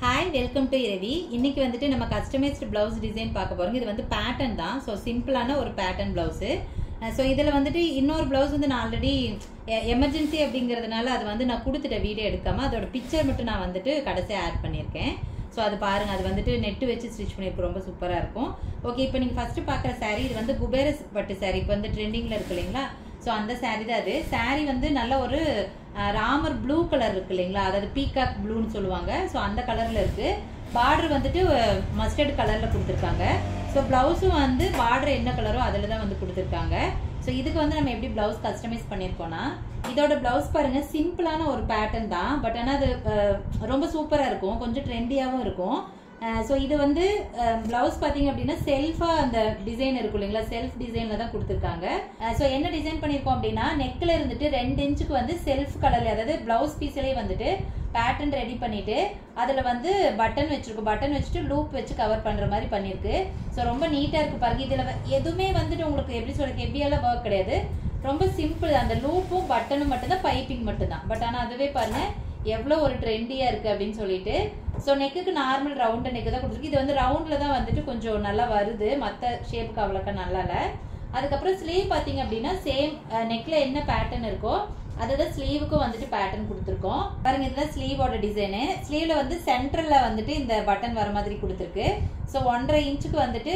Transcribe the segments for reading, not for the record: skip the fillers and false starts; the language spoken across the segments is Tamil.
Hi, welcome to Iravi. இன்னைக்கு வந்துட்டு நம்ம customized blouse design பார்க்க போறோம். இது வந்து pattern தான். So சிம்பிளான ஒரு pattern blouse. So இதுல வந்துட்டு இன்னொரு blouse வந்து நான் ஆல்ரெடி எமர்ஜென்சி அப்படிங்கிறதுனால அது வந்து நான் கொடுத்துட்ட வீடியோ எடுக்காம அதோட பிக்சர் மட்டும் நான் வந்துட்டு கடைசியா ஆட் பண்ணியிருக்கேன். ஸோ அது பாருங்க, அது வந்துட்டு நெட்டு வச்சு ஸ்டிச் பண்ணியிருக்கோம், ரொம்ப சூப்பராக இருக்கும். ஓகே, இப்போ நீங்கள் ஃபர்ஸ்ட் பார்க்குற சாரீ இது வந்து குபேரஸ் பட்டு சாரீ, இப்போ வந்து ட்ரெண்டிங்கில் இருக்கு இல்லைங்களா? ஸோ அந்த சாரீ தான் அது. சாரீ வந்து நல்ல ஒரு ராமர் ப்ளூ கலர் இருக்கு இல்லைங்களா, அதாவது பீகாக் ப்ளூன்னு சொல்லுவாங்க. ஸோ அந்த கலரில் இருக்கு. பார்டர் வந்துட்டு மஸ்டர்ட் கலரில் கொடுத்துருக்காங்க. ஸோ ப்ளவுஸும் வந்து பார்டர் என்ன கலரோ அதில் தான் வந்து கொடுத்துருக்காங்க. ஸோ இதுக்கு வந்து நம்ம எப்படி பிளவுஸ் கஸ்டமைஸ் பண்ணியிருக்கோம்னா, இதோட பிளவுஸ் பாருங்க, சிம்பிளான ஒரு பேட்டர்ன் தான். பட் ஆனால் அது ரொம்ப சூப்பராக இருக்கும், கொஞ்சம் ட்ரெண்டியாகவும் இருக்கும். ஸோ இது வந்து பிளவுஸ் பார்த்தீங்க அப்படின்னா செல்ஃபாக அந்த டிசைன் இருக்கும் இல்லைங்களா, செல்ஃப் டிசைனில் தான் கொடுத்துருக்காங்க. ஸோ என்ன டிசைன் பண்ணியிருக்கோம் அப்படின்னா, நெக்கில் இருந்துட்டு 2 இன்ச்சுக்கு வந்து செல்ஃப் கலர்ல, அதாவது பிளவுஸ் பீஸ்லேயே வந்துட்டு பேட்டர்ன் ரெடி பண்ணிட்டு அதில் வந்து பட்டன் வச்சிருக்கோம். பட்டன் வச்சுட்டு லூப் வச்சு கவர் பண்ணுற மாதிரி பண்ணியிருக்கு. ஸோ ரொம்ப நீட்டாக இருக்குது பாருங்க. இதில் எதுவுமே வந்துட்டு உங்களுக்கு எப்படி சொல்றது, ஹெவியெல்லாம் ஒர்க் கிடையாது, ரொம்ப சிம்பிள். அந்த லூப்பும் பட்டனும் மட்டும்தான், பைப்பிங் மட்டும்தான். பட் ஆனால் அதுவே பாருங்க எவ்வளோ ஒரு ட்ரெண்டியாக இருக்குது அப்படின்னு சொல்லிட்டு. ஸோ நெக்குக்கு நார்மல் ரவுண்டு நெக்கு தான் கொடுத்துருக்கு. இது வந்து ரவுண்டில் தான் வந்துட்டு கொஞ்சம் நல்லா வருது, மற்ற ஷேப்புக்கு அவ்வளோக்கா நல்லா இல்லை. அதுக்கப்புறம் ஸ்லீவ் பார்த்தீங்க அப்படின்னா சேம் நெக்கில் என்ன பேட்டர்ன் இருக்கோ அதுதான் ஸ்லீவுக்கும் வந்துட்டு பேட்டர்ன் கொடுத்துருக்கோம். பாருங்க, இதுதான் ஸ்லீவோட டிசைனு. ஸ்லீவ்ல வந்து சென்டர்ல வந்துட்டு இந்த பட்டன் வர மாதிரி கொடுத்துருக்கு. ஸோ 1.5 இன்ச்சுக்கு வந்துட்டு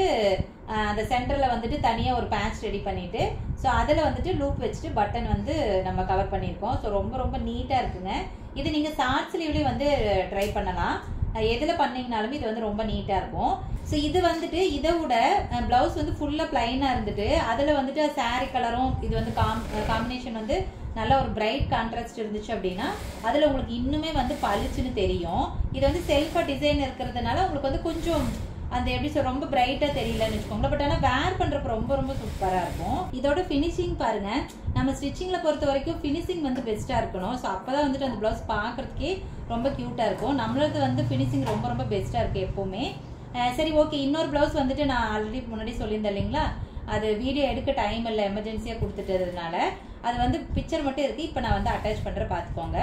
அந்த சென்டர்ல வந்துட்டு தனியாக ஒரு பேட்ச் ரெடி பண்ணிட்டு ஸோ அதில் வந்துட்டு லூப் வச்சுட்டு பட்டன் வந்து நம்ம கவர் பண்ணியிருக்கோம். ஸோ ரொம்ப ரொம்ப நீட்டாக இருக்குங்க. இது நீங்கள் ஷார்ட் ஸ்லீவ்லேயும் வந்து ட்ரை பண்ணலாம். எதில் பண்ணிங்கனாலுமே இது வந்து ரொம்ப நீட்டாக இருக்கும். ஸோ இது வந்துட்டு இதை விட பிளவுஸ் வந்து ஃபுல்லாக பிளைனாக இருந்துட்டு அதில் வந்துட்டு சாரீ கலரும் இது வந்து காம்பினேஷன் வந்து நல்ல ஒரு பிரைட் கான்ட்ராஸ்ட் இருந்துச்சு அப்படின்னா அதில் உங்களுக்கு இன்னுமே வந்து பளிச்சுன்னு தெரியும். இது வந்து செல்ஃபாக டிசைன் இருக்கிறதுனால உங்களுக்கு வந்து கொஞ்சம் அந்த எப்படி சொல்ற ரொம்ப பிரைட்டா தெரியலன்னு வச்சுக்கோங்களேன். பட் ஆனால் வேர் பண்றப்ப ரொம்ப ரொம்ப சூப்பரா இருக்கும். இதோட ஃபினிஷிங் பாருங்க, நம்ம ஸ்டிச்சிங்ல பொறுத்த வரைக்கும் ஃபினிஷிங் வந்து பெஸ்டா இருக்கணும். ஸோ அப்பதான் வந்துட்டு அந்த பிளவுஸ் பார்க்கறதுக்கே ரொம்ப கியூட்டா இருக்கும். நம்மளது வந்து ஃபினிஷிங் ரொம்ப ரொம்ப பெஸ்டா இருக்கு எப்பவுமே. சரி, ஓகே, இன்னொரு பிளவுஸ் வந்துட்டு நான் ஆல்ரெடி முன்னாடி சொல்லியிருந்தேன் இல்லைங்களா, அது வீடியோ எடுக்க டைம் இல்லை, எமர்ஜென்சியா கொடுத்துட்டதுனால அது வந்து பிக்சர் மட்டும் இருக்கு. இப்போ நான் வந்து அட்டாச் பண்ற பாத்துக்கோங்க.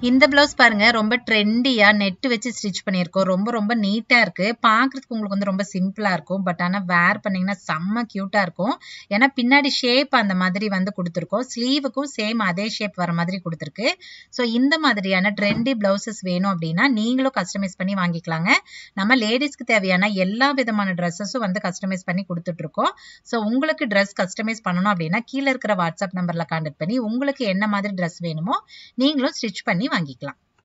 இந்த பிளவுஸ் பாருங்க, ரொம்ப ட்ரெண்டியா நெட் வச்சு ஸ்டிச் பண்ணியிருக்கோம். ரொம்ப ரொம்ப நீட்டா இருக்கு. பாக்குறதுக்கு உங்களுக்கு வந்து ரொம்ப சிம்பிளா இருக்கும். பட் ஆனா வேர் பண்ணீங்கன்னா செம்ம கியூட்டா இருக்கும். ஏன்னா பின்னாடி ஷேப் அந்த மாதிரி வந்து கொடுத்துருக்கோம். ஸ்லீவுக்கும் சேம் அதே ஷேப் வர மாதிரி கொடுத்துருக்கு. ஸோ இந்த மாதிரியான ட்ரெண்டி பிளவுசஸ் வேணும் அப்படின்னா நீங்களும் கஸ்டமைஸ் பண்ணி வாங்கிக்கலாங்க. நம்ம லேடிஸ்க்கு தேவையான எல்லா விதமான ட்ரெஸ்ஸஸும் வந்து கஸ்டமைஸ் பண்ணி கொடுத்துட்டு இருக்கோம். ஸோ உங்களுக்கு ட்ரெஸ் கஸ்டமைஸ் பண்ணணும் அப்படின்னா கீழே இருக்கிற வாட்ஸ்அப் நம்பர்ல கான்டாக்ட் பண்ணி உங்களுக்கு என்ன மாதிரி ட்ரெஸ் வேணுமோ நீங்களும் ஸ்டிச் பண்ணி வாங்கிக்கலாம்.